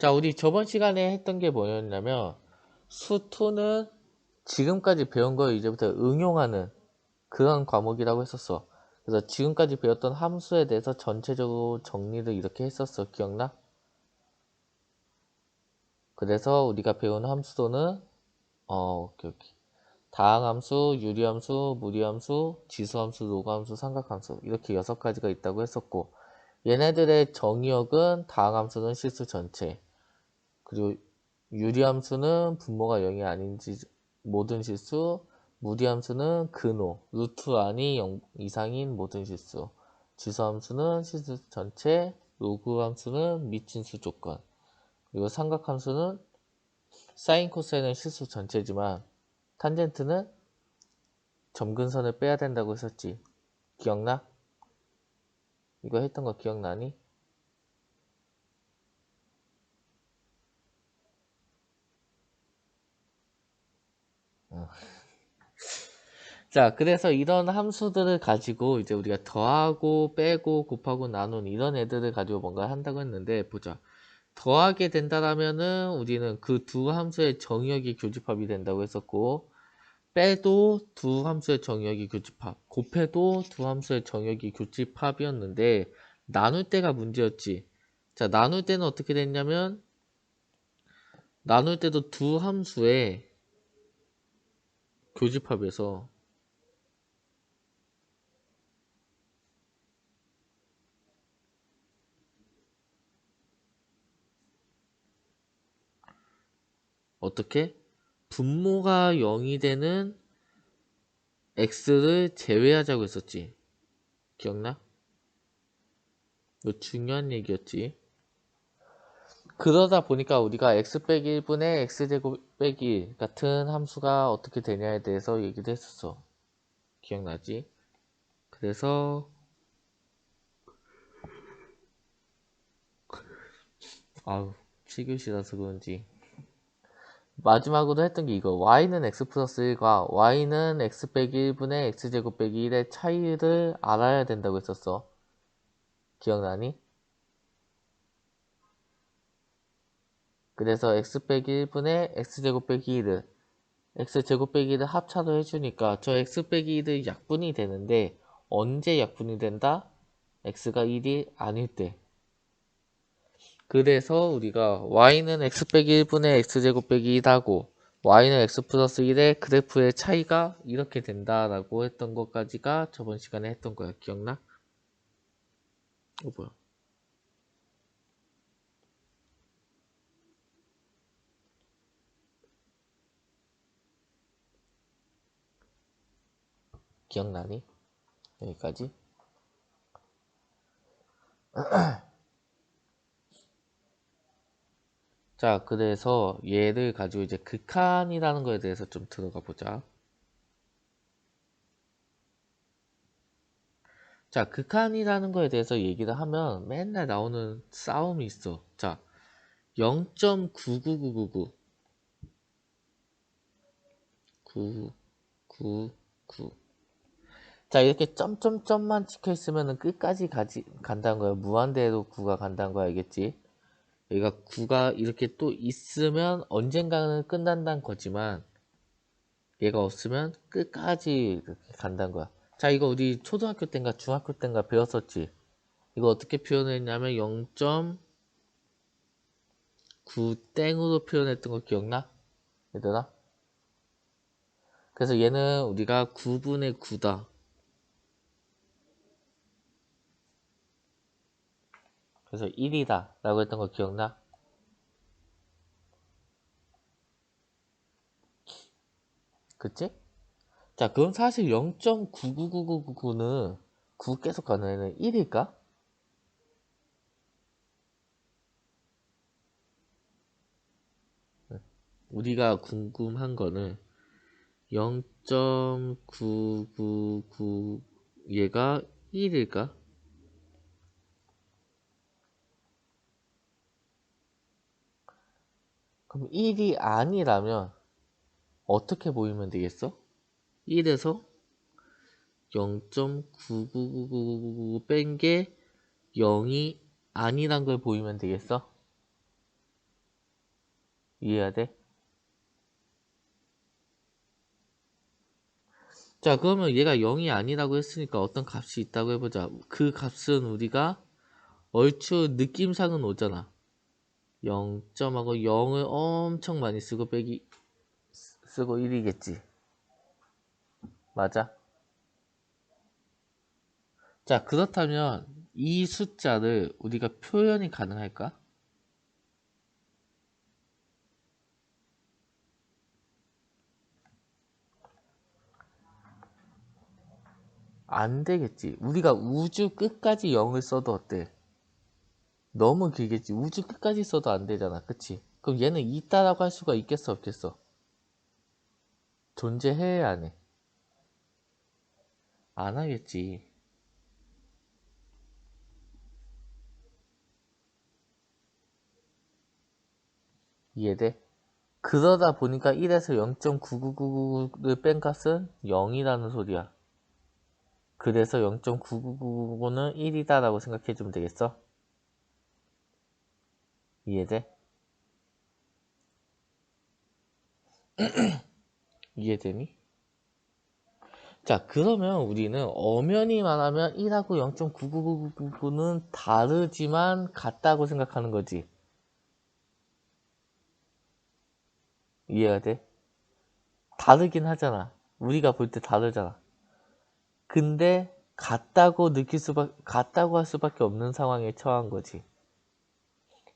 자, 우리 저번 시간에 했던 게 뭐였냐면 수2는 지금까지 배운 걸 이제부터 응용하는 그런 과목이라고 했었어. 그래서 지금까지 배웠던 함수에 대해서 전체적으로 정리를 이렇게 했었어. 기억나? 그래서 우리가 배운 함수도는 오케이. 다항함수, 유리함수, 무리함수, 지수함수, 로그함수, 삼각함수 이렇게 6가지가 있다고 했었고, 얘네들의 정의역은 다항함수는 실수 전체, 그리고 유리함수는 분모가 0이 아닌지 모든 실수, 무리함수는 근호, 루트 안이 0 이상인 모든 실수, 지수함수는 실수 전체, 로그함수는 미친수 조건, 그리고 삼각함수는 사인 코사인은 실수 전체지만 탄젠트는 점근선을 빼야 된다고 했었지. 기억나? 이거 했던 거 기억나니? 자, 그래서 이런 함수들을 가지고 이제 우리가 더하고 빼고 곱하고 나눈 이런 애들을 가지고 뭔가 한다고 했는데, 보자. 더하게 된다라면은 우리는 그 두 함수의 정의역이 교집합이 된다고 했었고, 빼도 두 함수의 정의역이 교집합, 곱해도 두 함수의 정의역이 교집합이었는데, 나눌 때가 문제였지. 자, 나눌 때는 어떻게 됐냐면, 나눌 때도 두 함수의 교집합에서 어떻게? 분모가 0이 되는 x를 제외하자고 했었지. 기억나? 이거 중요한 얘기였지. 그러다 보니까 우리가 x 빼기 1분의 x제곱 빼기 1 같은 함수가 어떻게 되냐에 대해서 얘기를 했었어. 기억나지? 그래서 아우 7교시라서 그런지 마지막으로 했던 게 이거 y는 x 플러스 1과 y는 x 빼기 1분의 x제곱 빼기 1의 차이를 알아야 된다고 했었어. 기억나니? 그래서 x 빼기 1분의 x제곱 빼기 1을 x제곱 빼기 1을 합차로 해주니까 저 x 빼기 1이 약분이 되는데 언제 약분이 된다? x가 1이 아닐 때. 그래서 우리가 y는 x 빼기 1분의 x제곱 빼기 1하고 y는 x 플러스 1의 그래프의 차이가 이렇게 된다라고 했던 것까지가 저번 시간에 했던 거야. 기억나? 뭐야? 기억나니? 여기까지? 자, 그래서 얘를 가지고 이제 극한이라는 거에 대해서 좀 들어가 보자. 자, 극한이라는 거에 대해서 얘기를 하면 맨날 나오는 싸움이 있어. 자, 0.99999 999 자, 이렇게 점점점만 찍혀 있으면 끝까지 간다는 거야. 무한대로 9가 간다는 거야. 알겠지? 여기가 9가 이렇게 또 있으면 언젠가는 끝난다는 거지만 얘가 없으면 끝까지 이렇게 간다는 거야. 자, 이거 우리 초등학교 때인가 중학교 때인가 배웠었지? 이거 어떻게 표현했냐면 0.9 땡으로 표현했던 거 기억나? 얘들아? 그래서 얘는 우리가 9분의 9다. 그래서 1이다 라고 했던 거 기억나? 그치? 자, 그럼 사실 0.99999는 9 계속 가는 애는 1일까? 우리가 궁금한 거는 0.999 얘가 1일까? 그럼 1이 아니라면 어떻게 보이면 되겠어? 1에서 0.99999 뺀 게 0이 아니란 걸 보이면 되겠어? 이해해야 돼? 자, 그러면 얘가 0이 아니라고 했으니까 어떤 값이 있다고 해보자. 그 값은 우리가 얼추 느낌상은 오잖아. 0점하고 0을 엄청 많이 쓰고 빼기 쓰고 1이겠지. 맞아? 자, 그렇다면 이 숫자를 우리가 표현이 가능할까? 안 되겠지. 우리가 우주 끝까지 0을 써도 어때? 너무 길겠지. 우주 끝까지 써도 안 되잖아. 그치? 그럼 얘는 있다라고 할 수가 있겠어, 없겠어? 존재해야 안 해? 안 하겠지. 이해돼? 그러다 보니까 1에서 0.9999를 뺀 값은 0이라는 소리야. 그래서 0.9999는 1이다라고 생각해주면 되겠어? 이해돼? 이해되니? 자, 그러면 우리는 엄연히 말하면 1하고 0.9999는 다르지만 같다고 생각하는 거지. 이해가 돼? 다르긴 하잖아. 우리가 볼 때 다르잖아. 근데 같다고 할 수밖에 없는 상황에 처한 거지.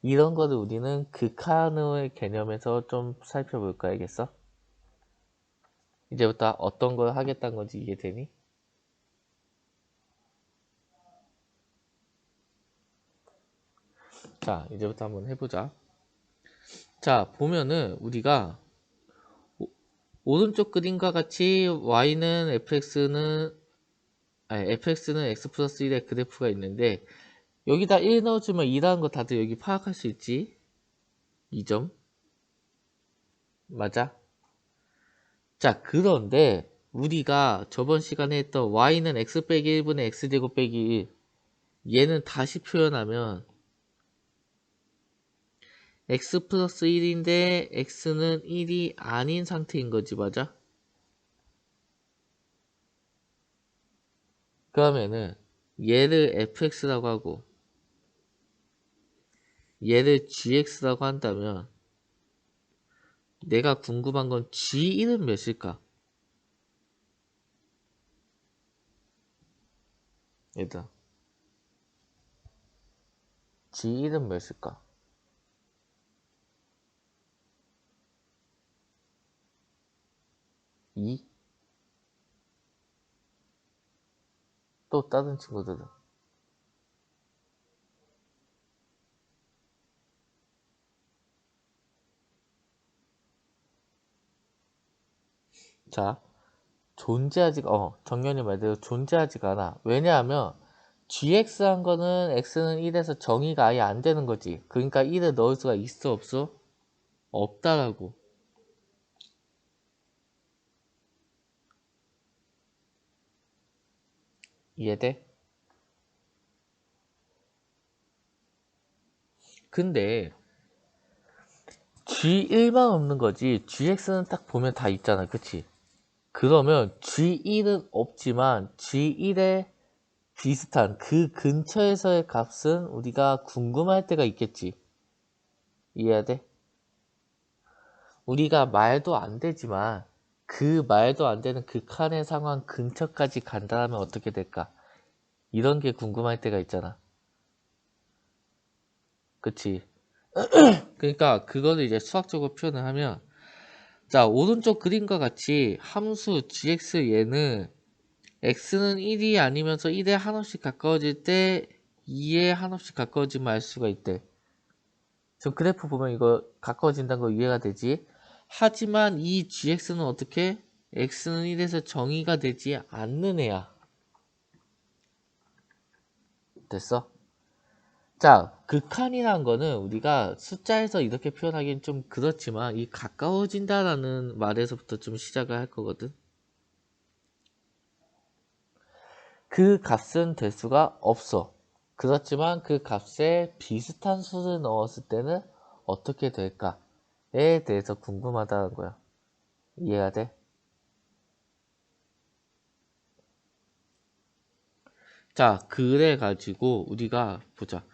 이런 거를 우리는 극한의 개념에서 좀 살펴볼까 알겠어? 이제부터 어떤 걸 하겠다는 건지 이해되니? 자, 이제부터 한번 해보자. 자, 보면은 우리가 오른쪽 그림과 같이 y는 fx는 x 플러스 1의 그래프가 있는데 여기다 1 넣어주면 2라는 거 다들 여기 파악할 수 있지? 2점. 맞아? 자, 그런데 우리가 저번 시간에 했던 y는 x 빼기 1분의 x제곱 빼기 1 얘는 다시 표현하면 x 플러스 1인데 x는 1이 아닌 상태인 거지, 맞아? 그러면은 얘를 fx라고 하고 얘를 gx라고 한다면 내가 궁금한 건 g1은 몇일까? 얘들아, g1은 몇일까? 2? 또 다른 친구들은? 자, 정연이 말대로 존재하지가 않아. 왜냐하면 gx 한 거는 x는 1에서 정의가 아예 안 되는 거지. 그러니까 1을 넣을 수가 있어, 없어? 없다라고. 이해돼? 근데 G1만 없는 거지. GX는 딱 보면 다 있잖아. 그치? 그러면 G1은 없지만 G1에 비슷한 그 근처에서의 값은 우리가 궁금할 때가 있겠지. 이해해야 돼? 우리가 말도 안 되지만 그 말도 안 되는 극한의 상황 근처까지 간다면 어떻게 될까? 이런 게 궁금할 때가 있잖아. 그치? 그러니까 그거를 이제 수학적으로 표현을 하면 자, 오른쪽 그림과 같이 함수 gx 얘는 x는 1이 아니면서 1에 한없이 가까워질 때 2에 한없이 가까워짐을 알 수가 있대. 지금 그래프 보면 이거 가까워진다는 거 이해가 되지? 하지만 이 gx는 어떻게? x는 1에서 정의가 되지 않는 애야. 됐어? 자, 극한이라는 거는 우리가 숫자에서 이렇게 표현하기엔 좀 그렇지만 이 가까워진다라는 말에서부터 좀 시작을 할 거거든. 그 값은 될 수가 없어. 그렇지만 그 값에 비슷한 수를 넣었을 때는 어떻게 될까? 대해서 궁금하다는 거야. 이해가 돼? 자, 그래가지고 우리가 보자.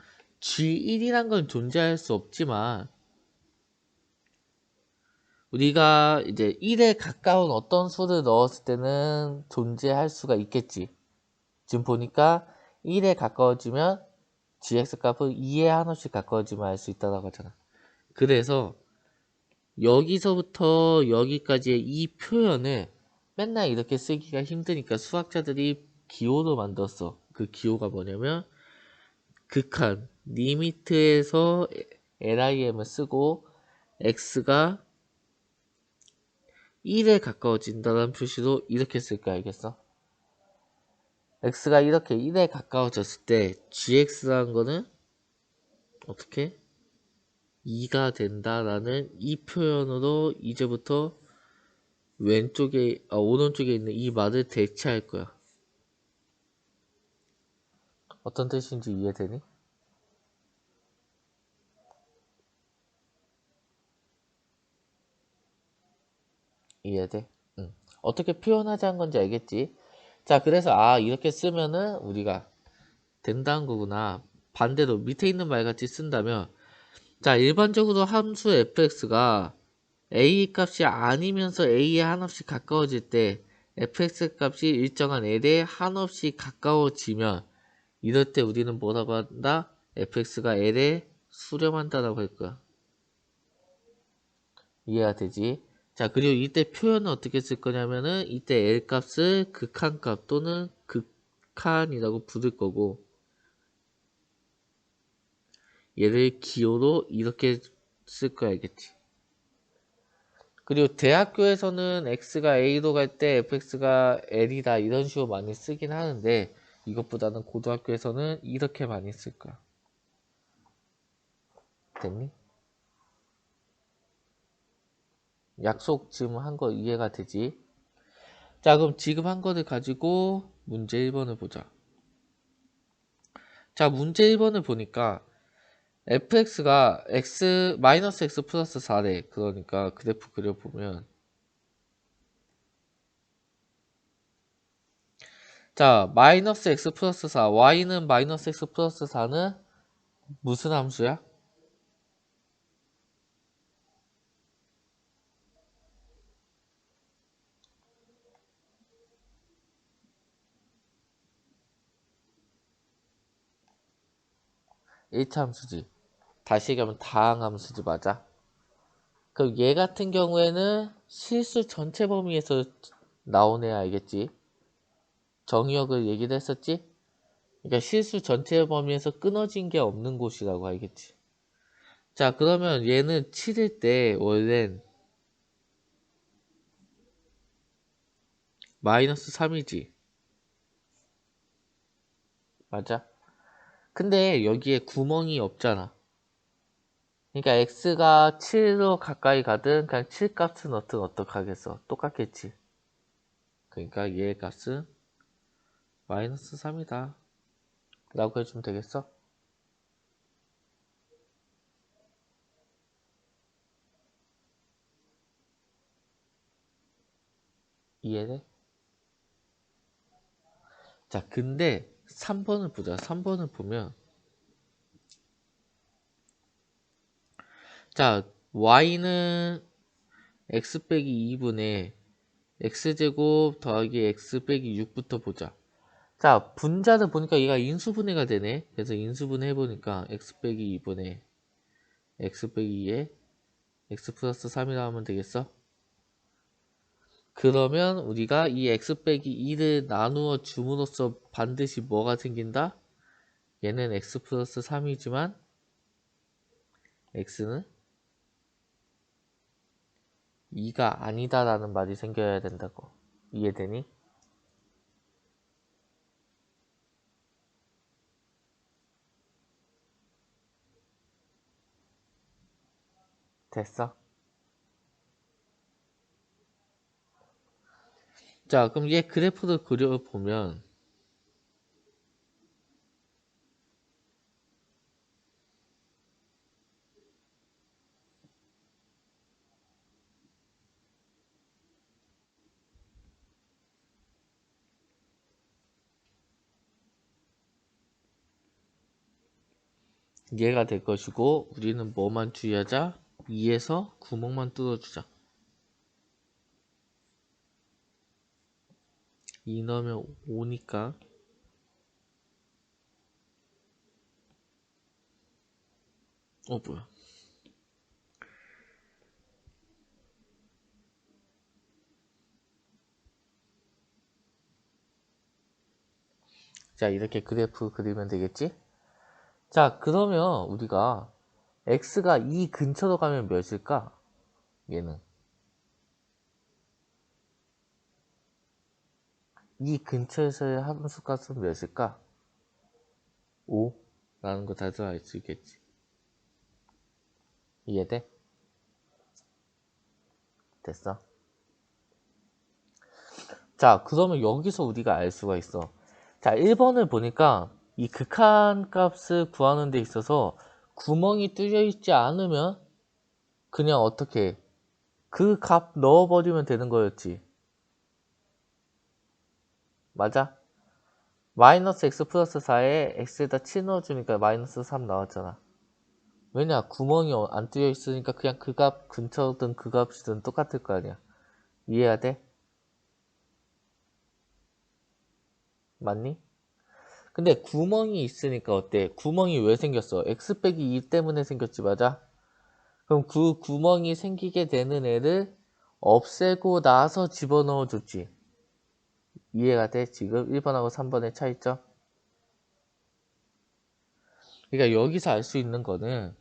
G1이란 건 존재할 수 없지만 우리가 이제 1에 가까운 어떤 수를 넣었을 때는 존재할 수가 있겠지. 지금 보니까 1에 가까워지면 gx 값은 2에 한없이 가까워지면 알 수 있다고 하잖아. 그래서 여기서부터 여기까지의 이 표현을 맨날 이렇게 쓰기가 힘드니까 수학자들이 기호로 만들었어. 그 기호가 뭐냐면 극한, 리미트에서 LIM을 쓰고 x가 1에 가까워진다는 표시로 이렇게 쓸 거 알겠어? x가 이렇게 1에 가까워졌을 때 gx라는 거는 어떻게? 2가 된다라는 이 표현으로 이제부터 오른쪽에 있는 이 말을 대체할 거야. 어떤 뜻인지 이해되니? 이해돼? 응. 어떻게 표현하자는 건지 알겠지? 자, 그래서 이렇게 쓰면은 우리가 된다는 거구나. 반대로 밑에 있는 말 같이 쓴다면 자, 일반적으로 함수 fx가 a 값이 아니면서 a에 한없이 가까워질 때 fx 값이 일정한 l에 한없이 가까워지면 이럴 때 우리는 뭐라고 한다? fx가 l에 수렴한다라고 할 거야. 이해가 되지? 자, 그리고 이때 표현은 어떻게 쓸 거냐면은 이때 L 값을 극한값 또는 극한이라고 부를 거고 얘를 기호로 이렇게 쓸 거야, 알겠지? 그리고 대학교에서는 x가 a로 갈 때 fx가 l이다 이런 식으로 많이 쓰긴 하는데 이것보다는 고등학교에서는 이렇게 많이 쓸 거야. 됐니? 약속 지금 한 거 이해가 되지? 자, 그럼 지금 한 거를 가지고 문제 1번을 보자. 자, 문제 1번을 보니까 fx가 x 플러스 4래. 그러니까 그래프 그려보면 자, 마이너스 x 플러스 4 y는 마이너스 x 플러스 4는 무슨 함수야? 1차 함수지. 다시 얘기하면 다항함수지. 맞아? 그럼 얘 같은 경우에는 실수 전체 범위에서 나온 애야. 알겠지? 정의역을 얘기를 했었지? 그러니까 실수 전체 범위에서 끊어진 게 없는 곳이라고 알겠지? 자, 그러면 얘는 7일 때 원래는 마이너스 3이지. 맞아? 근데 여기에 구멍이 없잖아. 그러니까 x가 7로 가까이 가든 그냥 7 값은 어떡하겠어? 똑같겠지. 그러니까 얘 값은 마이너스 3이다. 라고 해주면 되겠어? 이해돼? 자, 근데 3번을 보자. 3번을 보면 자, y는 x 빼기 2분의 x제곱 더하기 x 빼기 6부터 보자. 자, 분자를 보니까 얘가 인수분해가 되네. 그래서 인수분해 해보니까 x 빼기 2분의 x 빼기 2에 x 플러스 3이 나오면 되겠어? 그러면 우리가 이 x 빼기 2를 나누어 줌으로써 반드시 뭐가 생긴다? 얘는 x 플러스 3이지만 x는 2가 아니다라는 말이 생겨야 된다고. 이해되니? 됐어? 자, 그럼 얘 그래프를 그려보면 이해가 될 것이고 우리는 뭐만 주의하자? 2에서 구멍만 뚫어주자. 2 넣으면 5니까 뭐야. 자, 이렇게 그래프 그리면 되겠지? 자, 그러면 우리가 x가 2 근처로 가면 몇일까? 얘는 2 근처에서의 함수 값은 몇일까? 5 라는 거 다들 알 수 있겠지. 이해돼? 됐어? 자, 그러면 여기서 우리가 알 수가 있어. 자, 1번을 보니까 이 극한 값을 구하는 데 있어서 구멍이 뚫려 있지 않으면 그냥 어떻게 그 값 넣어버리면 되는 거였지. 맞아? 마이너스 x 플러스 4에 x에다 7 넣어주니까 마이너스 3 나왔잖아. 왜냐? 구멍이 안 뚫려 있으니까 그냥 그 값 근처든 그 값이든 똑같을 거 아니야. 이해가 돼? 맞니? 근데 구멍이 있으니까 어때? 구멍이 왜 생겼어? x 빼기 2 때문에 생겼지, 맞아? 그럼 그 구멍이 생기게 되는 애를 없애고 나서 집어넣어 줬지. 이해가 돼? 지금 1번하고 3번의 차이점? 그러니까 여기서 알 수 있는 거는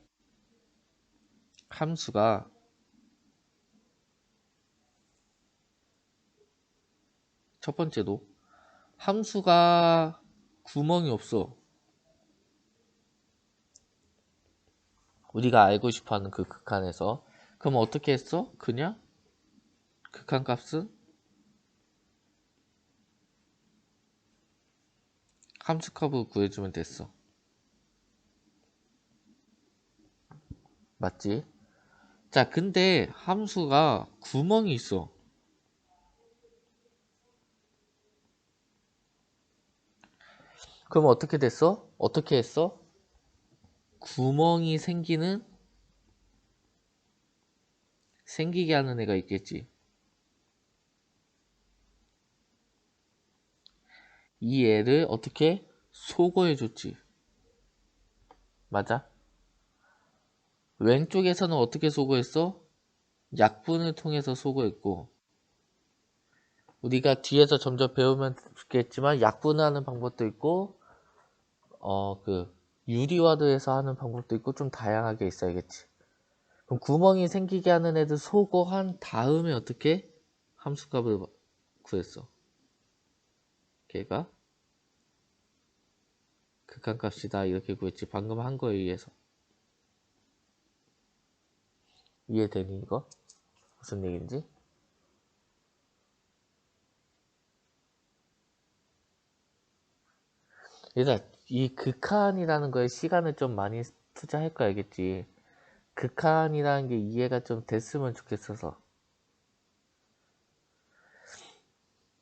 함수가 첫 번째로 함수가 구멍이 없어. 우리가 알고 싶어하는 그 극한에서. 그럼 어떻게 했어? 그냥 극한 값은 함수 값으로 구해주면 됐어. 맞지? 자, 근데 함수가 구멍이 있어. 그럼 어떻게 됐어? 어떻게 했어? 구멍이 생기게 하는 애가 있겠지. 이 애를 어떻게 소거해줬지. 맞아? 왼쪽에서는 어떻게 소거했어? 약분을 통해서 소거했고, 우리가 뒤에서 점점 배우면 좋겠지만 약분하는 방법도 있고 유리화도해서 하는 방법도 있고 좀 다양하게 있어야겠지. 그럼 구멍이 생기게 하는 애들 소거한 다음에 어떻게 함수값을 구했어? 걔가 극한값이다 이렇게 구했지. 방금 한 거에 의해서. 이해되니 이거? 무슨 얘기인지? 얘들아, 이 극한이라는 거에 시간을 좀 많이 투자할 거 알겠지. 극한이라는 게 이해가 좀 됐으면 좋겠어서.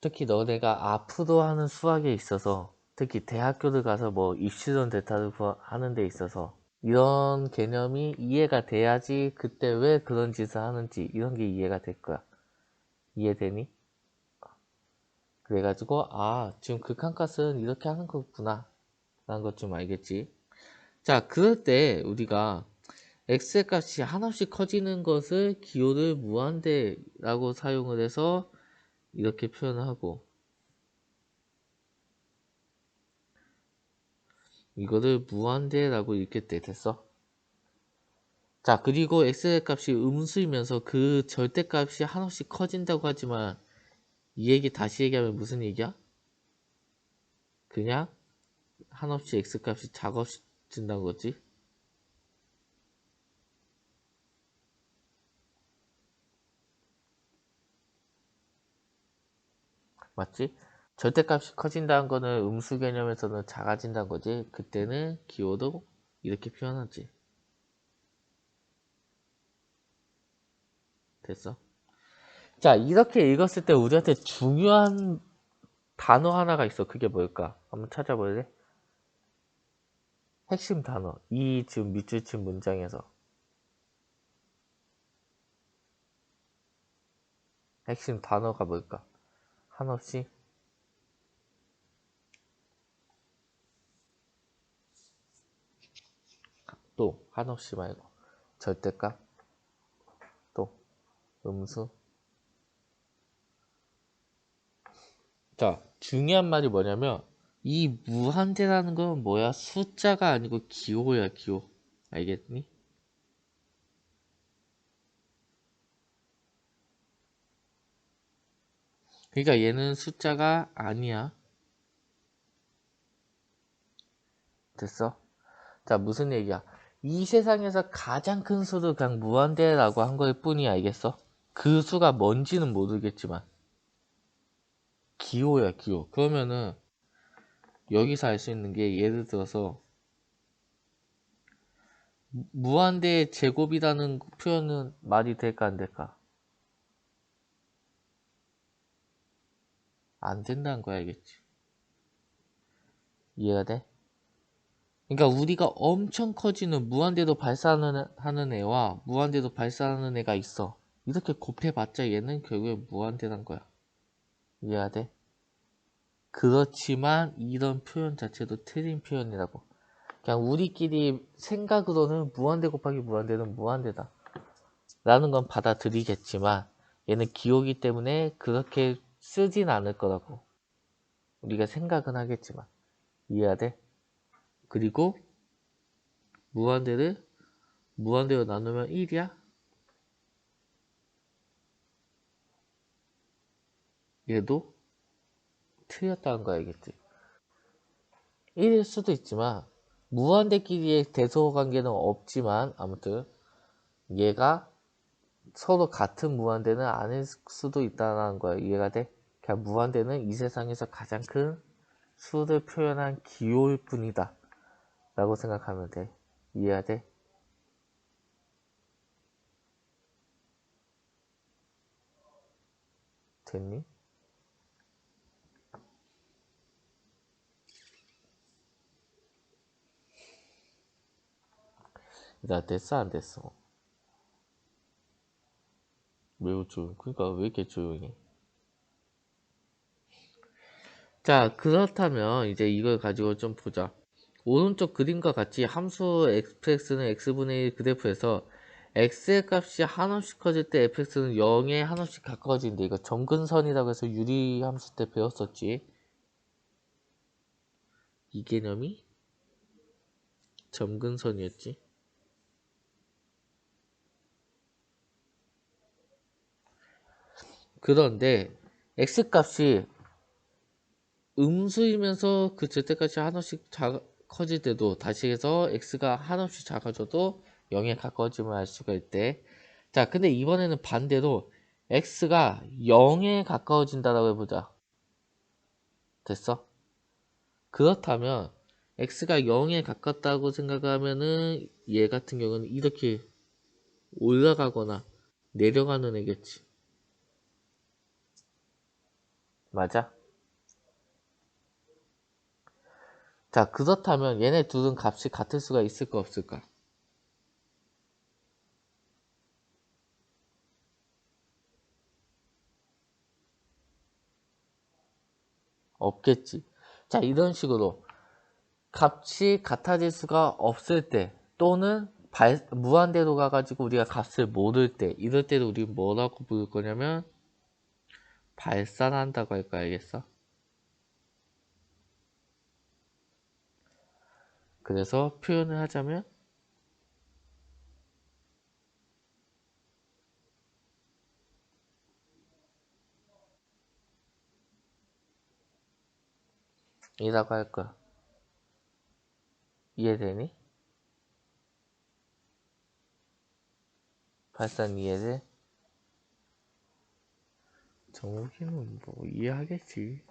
특히 너네가 앞으로 하는 수학에 있어서 특히 대학교를 가서 뭐 입시론 대타를 하는 데 있어서 이런 개념이 이해가 돼야지 그때 왜 그런 짓을 하는지 이런 게 이해가 될 거야. 이해되니? 그래가지고 지금 극한값은 이렇게 하는 거구나 라는 것 좀 알겠지. 자, 그럴 때 우리가 x의 값이 한없이 커지는 것을 기호를 무한대라고 사용을 해서 이렇게 표현을 하고 이거를 무한대라고 읽게 돼. 됐어? 자, 그리고 x의 값이 음수이면서 그 절대값이 한없이 커진다고 하지만 이 얘기 다시 얘기하면 무슨 얘기야? 그냥 한없이 x값이 작아진다는 거지. 맞지? 절대값이 커진다는 거는 음수 개념에서는 작아진다는 거지. 그때는 기호도 이렇게 표현하지. 됐어? 자, 이렇게 읽었을 때 우리한테 중요한 단어 하나가 있어. 그게 뭘까? 한번 찾아볼래? 핵심 단어. 이 지금 밑줄 친 문장에서. 핵심 단어가 뭘까? 한없이? 또, 한없이 말고. 절대값? 또, 음수? 자, 중요한 말이 뭐냐면, 이 무한대라는 건 뭐야? 숫자가 아니고 기호야, 기호. 알겠니? 그러니까 얘는 숫자가 아니야. 됐어? 자, 무슨 얘기야? 이 세상에서 가장 큰 수를 그냥 무한대라고 한 걸 뿐이야, 알겠어? 그 수가 뭔지는 모르겠지만 기호야, 기호. 그러면은 여기서 알 수 있는 게 예를 들어서 무한대의 제곱이라는 표현은 말이 될까 안 될까? 안 된다는 거야, 알겠지? 이해가 돼? 그러니까 우리가 엄청 커지는 무한대도 발사하는 애와 무한대도 발사하는 애가 있어. 이렇게 곱해봤자 얘는 결국에 무한대란 거야. 이해가 돼? 그렇지만 이런 표현 자체도 틀린 표현이라고. 그냥 우리끼리 생각으로는 무한대 곱하기 무한대는 무한대다 라는 건 받아들이겠지만 얘는 기호기 때문에 그렇게 쓰진 않을 거라고. 우리가 생각은 하겠지만. 이해가 돼? 그리고 무한대를 무한대로 나누면 1이야? 얘도 틀렸다는 거 알겠지? 1일 수도 있지만 무한대끼리의 대소호 관계는 없지만 아무튼 얘가 서로 같은 무한대는 아닐 수도 있다는 거야. 이해가 돼? 그냥 무한대는 이 세상에서 가장 큰 수를 표현한 기호일 뿐이다 라고 생각하면 돼. 이해가 돼? 됐니? 나 됐어 안 됐어? 매우 조용. 그러니까 왜 이렇게 조용해? 자, 그렇다면 이제 이걸 가지고 좀 보자. 오른쪽 그림과 같이 함수 fx는 x분의 1 그래프에서 x의 값이 한없이 커질 때 fx는 0에 한없이 가까워지는데 이거 점근선이라고 해서 유리함수 때 배웠었지. 이 개념이 점근선이었지. 그런데 x값이 음수이면서 그 절대값이 한없씩 커질 때도 다시 해서 x가 한없이 작아져도 0에 가까워짐을 알 수가 있대. 자, 근데 이번에는 반대로 x가 0에 가까워진다라고 해보자. 됐어? 그렇다면 x가 0에 가깝다고 생각하면은 얘 같은 경우는 이렇게 올라가거나 내려가는 애겠지. 맞아? 자, 그렇다면 얘네 둘은 값이 같을 수가 있을까 없을까? 없겠지. 자, 이런 식으로 값이 같아질 수가 없을 때 또는 무한대로 가가지고 우리가 값을 모를 때 이럴 때도 우리 뭐라고 부를 거냐면 발산한다고 할 거 알겠어? 그래서 표현을 하자면 이라고 할 거야. 이해되니? 발산 이해돼? 정욱이는 뭐 이해하겠지.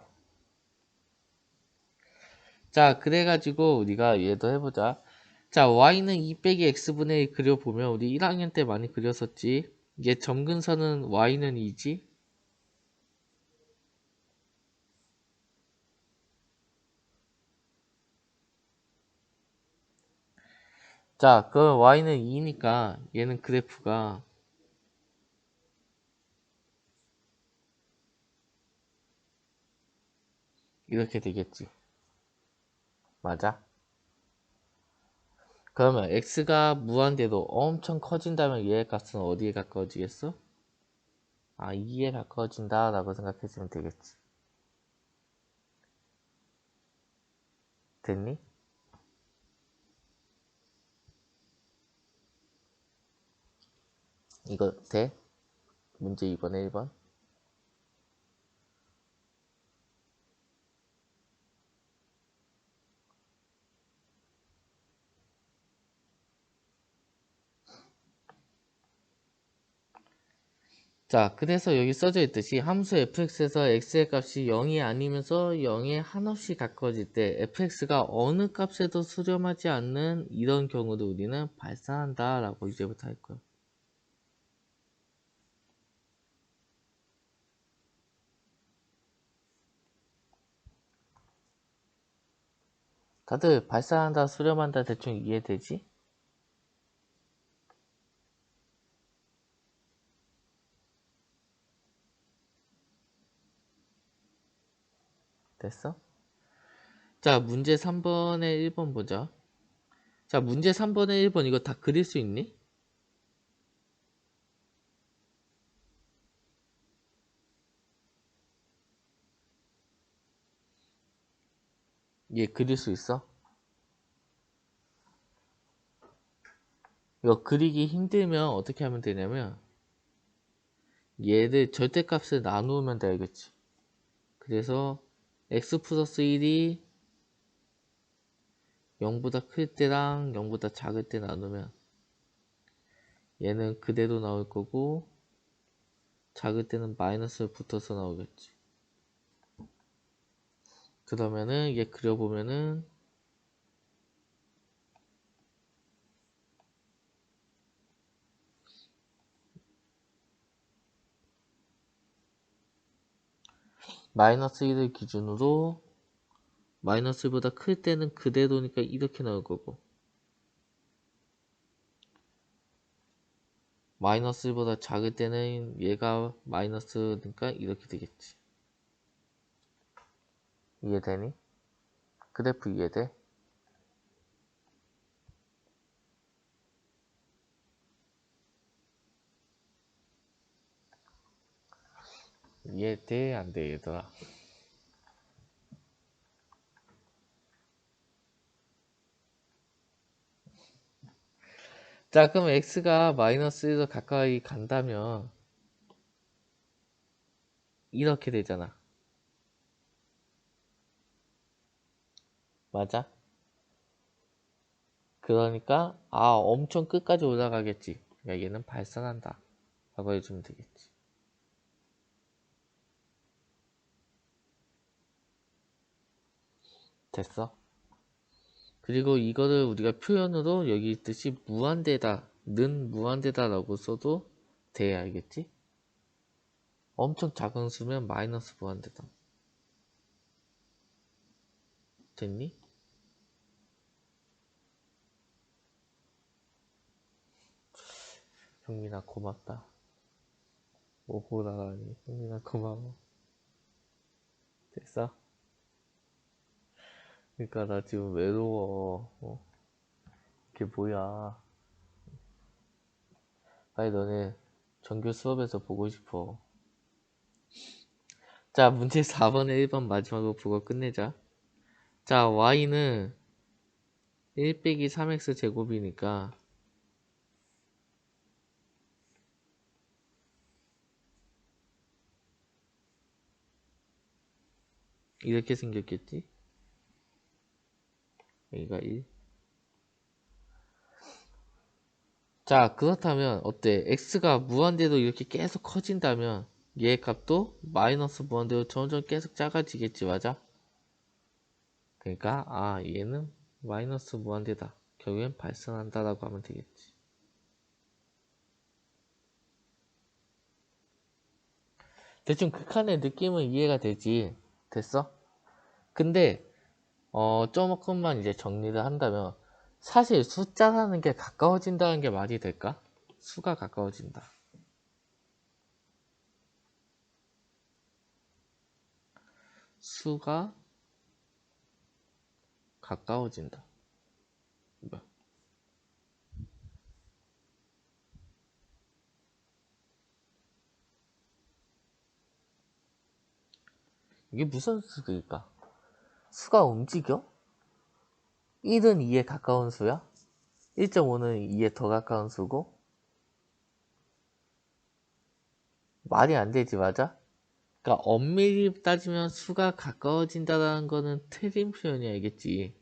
자, 그래가지고 우리가 얘도 해보자. 자, y는 2 빼기 x분의 1 그려보면 우리 1학년 때 많이 그렸었지. 이게 점근선은 y는 2지. 자, 그럼 y는 2니까 얘는 그래프가 이렇게 되겠지. 맞아? 그러면 x가 무한대로 엄청 커진다면 얘의 값은 어디에 가까워지겠어? 아, 2에 가까워진다 라고 생각했으면 되겠지. 됐니? 이거 돼? 문제 2번에 1번. 자, 그래서 여기 써져 있듯이 함수 fx에서 x의 값이 0이 아니면서 0에 한없이 가까워질 때 fx가 어느 값에도 수렴하지 않는 이런 경우도 우리는 발산한다 라고 이제부터 할 거야. 다들 발산한다, 수렴한다 대충 이해되지? 됐어? 자, 문제 3번에 1번 보자. 자, 문제 3번에 1번 이거 다 그릴 수 있니? 얘 그릴 수 있어? 이거 그리기 힘들면 어떻게 하면 되냐면 얘를 절대값을 나누면 되겠지. 그래서 x 플러스 1이 0보다 클 때랑 0보다 작을 때 나누면 얘는 그대로 나올 거고 작을 때는 마이너스 붙어서 나오겠지. 그러면은 얘 그려보면은 마이너스 1을 기준으로 마이너스보다 클 때는 그대로니까 이렇게 나올 거고 마이너스 1보다 작을 때는 얘가 마이너스니까 이렇게 되겠지. 이해되니? 그래프 이해돼? 이해돼? 안 돼, 얘들아? 자, 그럼 x가 마이너스 1로 가까이 간다면 이렇게 되잖아. 맞아? 그러니까 엄청 끝까지 올라가겠지. 그러니까 얘는 발산한다 라고 해주면 되겠지. 됐어? 그리고 이거를 우리가 표현으로 여기 있듯이 무한대다, 는 무한대다 라고 써도 돼. 알겠지? 엄청 작은 수면 마이너스 무한대다. 됐니? 형민아 고맙다. 오호라라니. 형민아 고마워. 됐어? 그러니까 나 지금 외로워. 이게 뭐야. 빨리 너네 정규 수업에서 보고 싶어. 자, 문제 4번에 1번 마지막으로 보고 끝내자. 자, y는 1 빼기 3x 제곱이니까 이렇게 생겼겠지? 여기가 1. 자, 그렇다면 어때? x가 무한대로 이렇게 계속 커진다면 얘 값도 마이너스 무한대로 점점 계속 작아지겠지, 맞아? 그러니까 얘는 마이너스 무한대다. 결국엔 발산한다라고 하면 되겠지. 대충 극한의 느낌은 이해가 되지. 됐어? 근데 조금만 이제 정리를 한다면 사실 숫자라는 게 가까워진다는 게 말이 될까? 수가 가까워진다. 수가 가까워진다. 뭐야? 이게 무슨 수일까? 수가 움직여? 1은 2에 가까운 수야? 1.5는 2에 더 가까운 수고? 말이 안 되지, 맞아? 그러니까 엄밀히 따지면 수가 가까워진다는 거는 틀린 표현이 알겠지.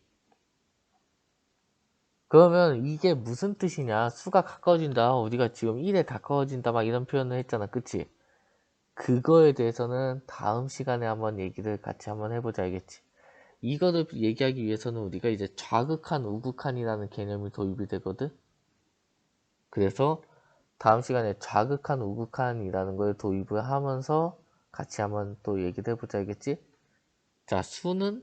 그러면 이게 무슨 뜻이냐? 수가 가까워진다. 우리가 지금 1에 가까워진다 막 이런 표현을 했잖아. 그치? 그거에 대해서는 다음 시간에 한번 얘기를 같이 한번 해보자. 알겠지? 이거를 얘기하기 위해서는 우리가 이제 좌극한, 우극한이라는 개념이 도입이 되거든? 그래서 다음 시간에 좌극한, 우극한이라는 걸 도입을 하면서 같이 한번 또 얘기를 해보자. 알겠지? 자, 수는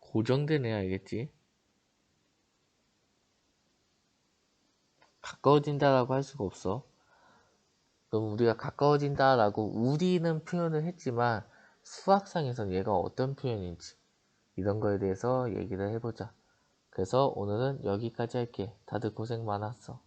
고정된 애 알겠지? 가까워진다라고 할 수가 없어. 그럼 우리가 가까워진다라고 우리는 표현을 했지만 수학상에서는 얘가 어떤 표현인지 이런 거에 대해서 얘기를 해보자. 그래서 오늘은 여기까지 할게. 다들 고생 많았어.